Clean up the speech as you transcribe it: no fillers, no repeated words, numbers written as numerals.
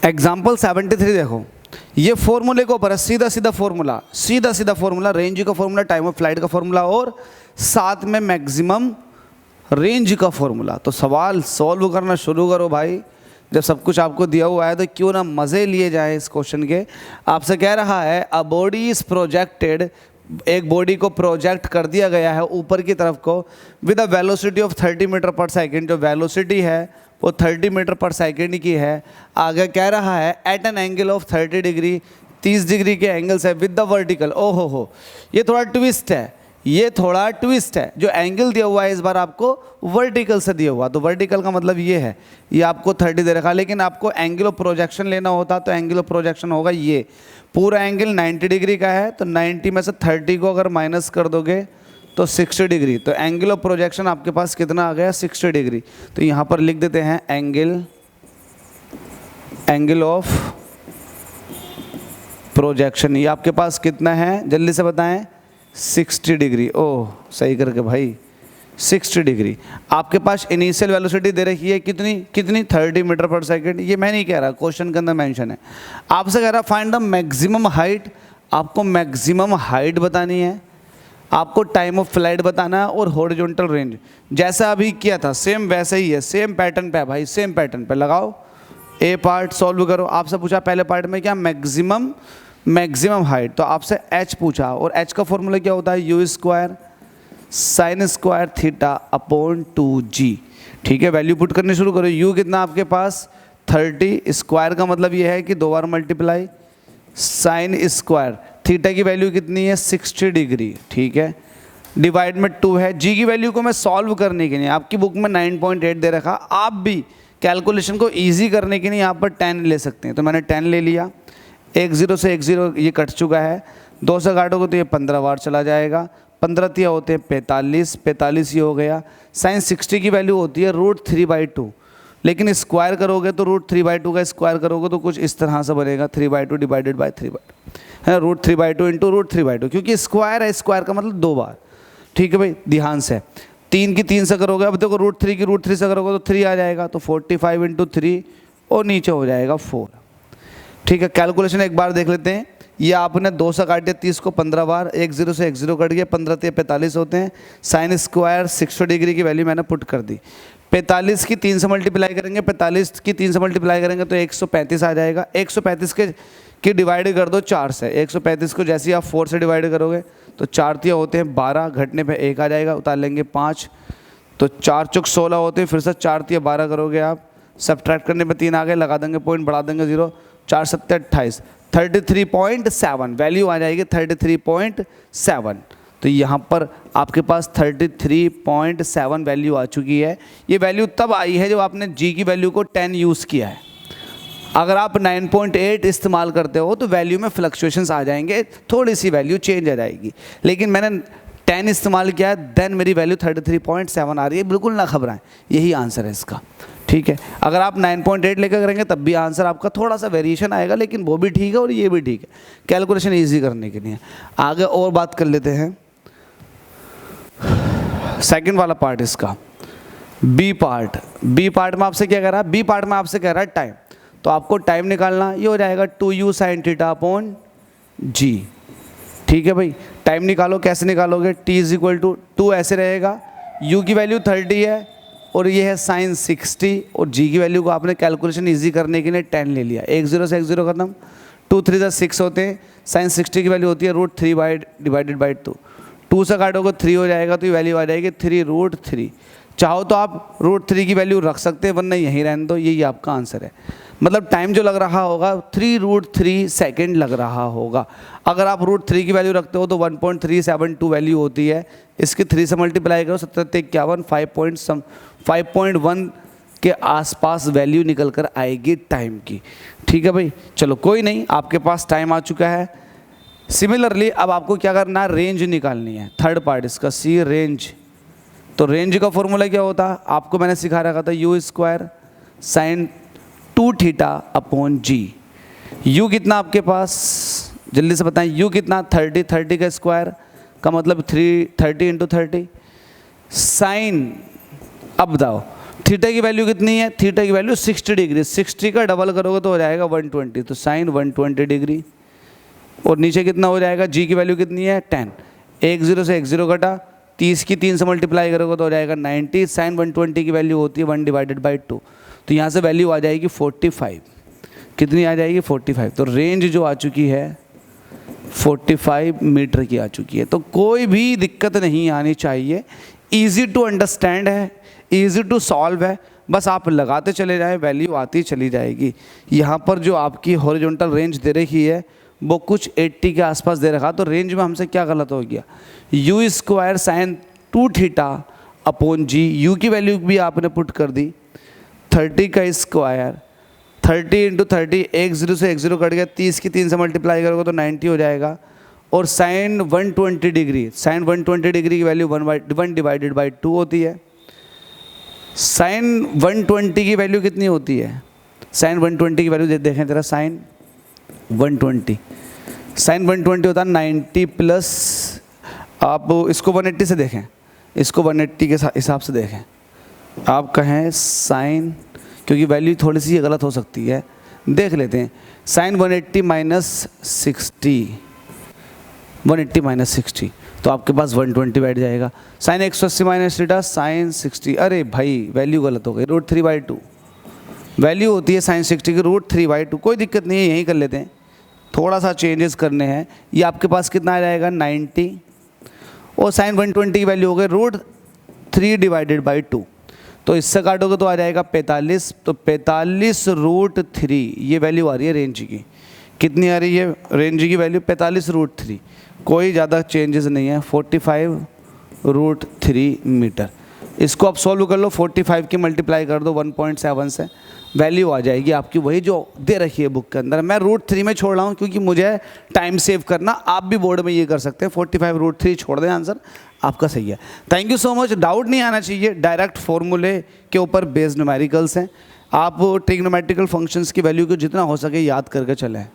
Example 73 देखो, ये फॉर्मूले के ऊपर है, सीधा सीधा फॉर्मूला, रेंज का फॉर्मूला, टाइम ऑफ फ्लाइट का फॉर्मूला और साथ में मैक्सिमम रेंज का फॉर्मूला। तो सवाल सॉल्व करना शुरू करो भाई, जब सब कुछ आपको दिया हुआ है तो क्यों ना मज़े लिए जाए इस क्वेश्चन के। आपसे कह रहा है अ बॉडी इज प्रोजेक्टेड, एक बॉडी को प्रोजेक्ट कर दिया गया है ऊपर की तरफ को with a velocity of 30 meter पर सेकेंड। जो वेलोसिटी है वो 30 मीटर पर सेकेंड की है। आगे कह रहा है at an angle of 30 degree, 30 degree के एंगल से विद द वर्टिकल। ओहो हो, ये थोड़ा ट्विस्ट है, जो एंगल दिया हुआ है इस बार आपको वर्टिकल से दिया हुआ। तो वर्टिकल का मतलब ये है, ये आपको 30 दे रखा, लेकिन आपको एंगल ऑफ प्रोजेक्शन लेना होता तो एंगल ऑफ प्रोजेक्शन होगा ये। पूरा एंगल 90 डिग्री का है, तो 90 में से 30 को अगर माइनस कर दोगे तो 60 डिग्री। तो एंगल ऑफ प्रोजेक्शन आपके पास कितना आ गया, 60 डिग्री। तो यहाँ पर लिख देते हैं एंगल ऑफ प्रोजेक्शन, ये आपके पास कितना है जल्दी से बताएं, 60 डिग्री। ओह सही करके भाई, 60 डिग्री। आपके पास इनिशियल वेलोसिटी दे रखी है कितनी 30 मीटर पर सेकेंड। ये मैं नहीं कह रहा, क्वेश्चन के अंदर मेंशन है। आपसे कह रहा फाइंड द मैक्सिमम हाइट, आपको मैक्सिमम हाइट बतानी है, आपको टाइम ऑफ फ्लाइट बताना है और हॉरिजॉन्टल रेंज। जैसा अभी किया था सेम वैसे ही है, सेम पैटर्न पे है भाई, सेम पैटर्न पे लगाओ। ए पार्ट सॉल्व करो। आपसे पूछा पहले पार्ट में क्या, मैक्सिमम हाइट, तो आपसे एच पूछा और एच का फॉर्मूला क्या होता है, you square sine square theta upon 2g। ठीक है, वैल्यू पुट करनी शुरू करो। यू कितना आपके पास 30, स्क्वायर का मतलब ये है कि 2 बार मल्टीप्लाई, साइन स्क्वायर, थीटा की वैल्यू कितनी है 60 डिग्री। ठीक है, डिवाइड में 2 है। जी की वैल्यू को मैं सॉल्व करने के लिए, आपकी बुक में 9.8 दे रखा, आप भी कैलकुलेशन को ईजी करने के लिए यहाँ पर 10 ले सकते हैं। तो मैंने 10 ले लिया, 1 0 से 1 0 ये कट चुका है, 2 से काटोगे तो ये 15 बार चला जाएगा, 15 तिया होते हैं 45, 45 ये हो गया। साइन 60 की वैल्यू होती है √3/2, लेकिन स्क्वायर करोगे तो √3/2 का स्क्वायर करोगे तो कुछ इस तरह से बनेगा, 3/2 डिवाइडेड बाई 3/2 है, √3/2 इंटू √3/2, क्योंकि स्क्वायर है, स्क्वायर का मतलब 2 बार। ठीक है भाई, ध्यान से 3 की 3 से करोगे, अब देखो √3 की √3 से करोगे तो 3 आ जाएगा, तो 45 इंटू 3 और नीचे हो जाएगा 4। ठीक है, कैलकुलेशन एक बार देख लेते हैं। ये आपने 2 से काट दिया 30 को 15 बार, 1 0 से 1 0 कट गया, 15 तिया 45 होते हैं। साइन स्क्वायर 60 डिग्री की वैल्यू मैंने पुट कर दी। 45 की 3 से मल्टीप्लाई करेंगे, 45 की 3 से मल्टीप्लाई करेंगे तो 135 आ जाएगा। 135 के डिवाइड कर दो 4 से, 135 को जैसे ही आप 4 से डिवाइड करोगे तो 4 तिया होते हैं 12, घटने पे 1 आ जाएगा, उतार लेंगे 5, तो 4 चौक 16 होते हैं। फिर से 4 तिया 12 करोगे आप, सब्ट्रैक्ट करने पे 3 आ गए, लगा देंगे पॉइंट, बढ़ा देंगे 0, 4 7 28, 33.7 वैल्यू आ जाएगी, 33.7। तो यहाँ पर आपके पास 33.7 वैल्यू आ चुकी है। ये वैल्यू तब आई है जब आपने जी की वैल्यू को 10 यूज़ किया है। अगर आप 9.8 इस्तेमाल करते हो तो वैल्यू में फ्लक्चुएशंस आ जाएंगे, थोड़ी सी वैल्यू चेंज आ जाएगी, लेकिन मैंने 10 इस्तेमाल किया है, देन मेरी वैल्यू 33.7 आ रही है। बिल्कुल ना घबराएं, यही आंसर है इसका। ठीक है, अगर आप 9.8 लेकर करेंगे तब भी आंसर आपका थोड़ा सा वेरिएशन आएगा, लेकिन वो भी ठीक है और ये भी ठीक है, कैलकुलेशन इजी करने के लिए। आगे और बात कर लेते हैं, सेकंड वाला पार्ट इसका, बी पार्ट में आपसे क्या कह रहा है, बी पार्ट में आपसे कह रहा है टाइम। तो आपको टाइम निकालना, ये हो जाएगा 2u sin θ अपॉन g। ठीक है भाई, टाइम निकालो, कैसे निकालोगे, t = 2 ऐसे रहेगा, u की वैल्यू 30 है और ये है साइन 60, और g की वैल्यू को आपने कैलकुलेशन इजी करने के लिए 10 ले लिया, 1 0 से 1 0 खत्म, 2 3 6 होते हैं। साइन 60 की वैल्यू होती है √3 डिवाइडेड बाई 2, 2 से काटोगे 3 हो जाएगा, तो ये वैल्यू आ जाएगी 3√3। चाहो तो आप √3 की वैल्यू रख सकते हैं, वरना यहीं रहने दो, यही आपका आंसर है। मतलब टाइम जो लग रहा होगा 3√3 सेकेंड लग रहा होगा। अगर आप √3 की वैल्यू रखते हो तो 1.372 वैल्यू होती है, इसकी 3 से मल्टीप्लाई करो, 77 5.1 के आसपास वैल्यू निकल कर आएगी टाइम की। ठीक है भाई, चलो कोई नहीं, आपके पास टाइम आ चुका है। सिमिलरली अब आपको क्या करना है, रेंज निकालनी है। थर्ड पार्ट इसका सी, रेंज। तो रेंज का फॉर्मूला क्या होता है, आपको मैंने सिखा रखा था, u square sine 2θ upon g। u कितना आपके पास, जल्दी से बताएं, u कितना, 30 का स्क्वायर का मतलब 30 इंटू 30, साइन, अब बताओ थीटा की वैल्यू कितनी है? थीटा की वैल्यू 60 डिग्री, 60 का डबल करोगे तो हो जाएगा 120, तो साइन 120 डिग्री। और नीचे कितना हो जाएगा? जी की वैल्यू कितनी है? 10, 10 से 10 कटा, 30 की 3 से मल्टीप्लाई करोगे तो हो जाएगा 90। साइन 120 की वैल्यू होती है 1/2, तो यहाँ से वैल्यू आ जाएगी 45। कितनी आ जाएगी? 45। तो रेंज जो आ चुकी है 45 मीटर की आ चुकी है। तो कोई भी दिक्कत नहीं आनी चाहिए, ईजी टू अंडरस्टैंड है, ईजी टू सॉल्व है, बस आप लगाते चले जाएं, वैल्यू आती चली जाएगी। यहाँ पर जो आपकी हॉरिजॉन्टल रेंज दे रखी है वो कुछ 80 के आसपास दे रखा, तो रेंज में हमसे क्या गलत हो गया? U square sine 2 theta upon g, u की वैल्यू भी आपने पुट कर दी 30 का स्क्वायर, 30 × 30, 10 से 10 कट गया, 30 की 3 से मल्टीप्लाई करोगे तो 90 हो जाएगा। और साइन 120 डिग्री, साइन 120 डिग्री की वैल्यू 1/2 होती है। साइन 120 की वैल्यू कितनी होती है? साइन 120 की वैल्यू देखें जरा, साइन 120, साइन 120 होता है 90 प्लस, आप इसको 180 से देखें, इसको 180 के हिसाब से देखें, आप कहें साइन, क्योंकि वैल्यू थोड़ी सी गलत हो सकती है, देख लेते हैं। साइन 180 माइनस 60, 180 माइनस 60, तो आपके पास 120 बैठ जाएगा। साइन 180 माइनस थीटा साइन 60, अरे भाई वैल्यू गलत हो गई, √3/2 वैल्यू होती है साइन 60 की √3/2। कोई दिक्कत नहीं है, यहीं कर लेते हैं, थोड़ा सा चेंजेस करने हैं। ये आपके पास कितना आ जाएगा? 90, और साइन 120 की वैल्यू हो गई √3/2, तो इससे काटोगे तो आ जाएगा 45, तो 45 √3, ये वैल्यू आ रही है रेंज की। कितनी आ रही है रेंज की वैल्यू? 45 √3, कोई ज़्यादा चेंजेस नहीं है, 45 √3 मीटर। इसको आप सॉल्व कर लो, 45 की मल्टीप्लाई कर दो 1.7 से, वैल्यू आ जाएगी आपकी वही जो दे रखी है बुक के अंदर। मैं √3 में छोड़ रहा हूँ क्योंकि मुझे टाइम सेव करना, आप भी बोर्ड में ये कर सकते हैं, 45 √3 छोड़ दें, आंसर आपका सही है। Thank you so much. Doubt नहीं आना चाहिए, डायरेक्ट फॉर्मूले के ऊपर बेस्ड न्यूमेरिकल्स हैं, आप ट्रिग्नोमेट्रिकल फंक्शंस की वैल्यू को जितना हो सके याद करके चलें।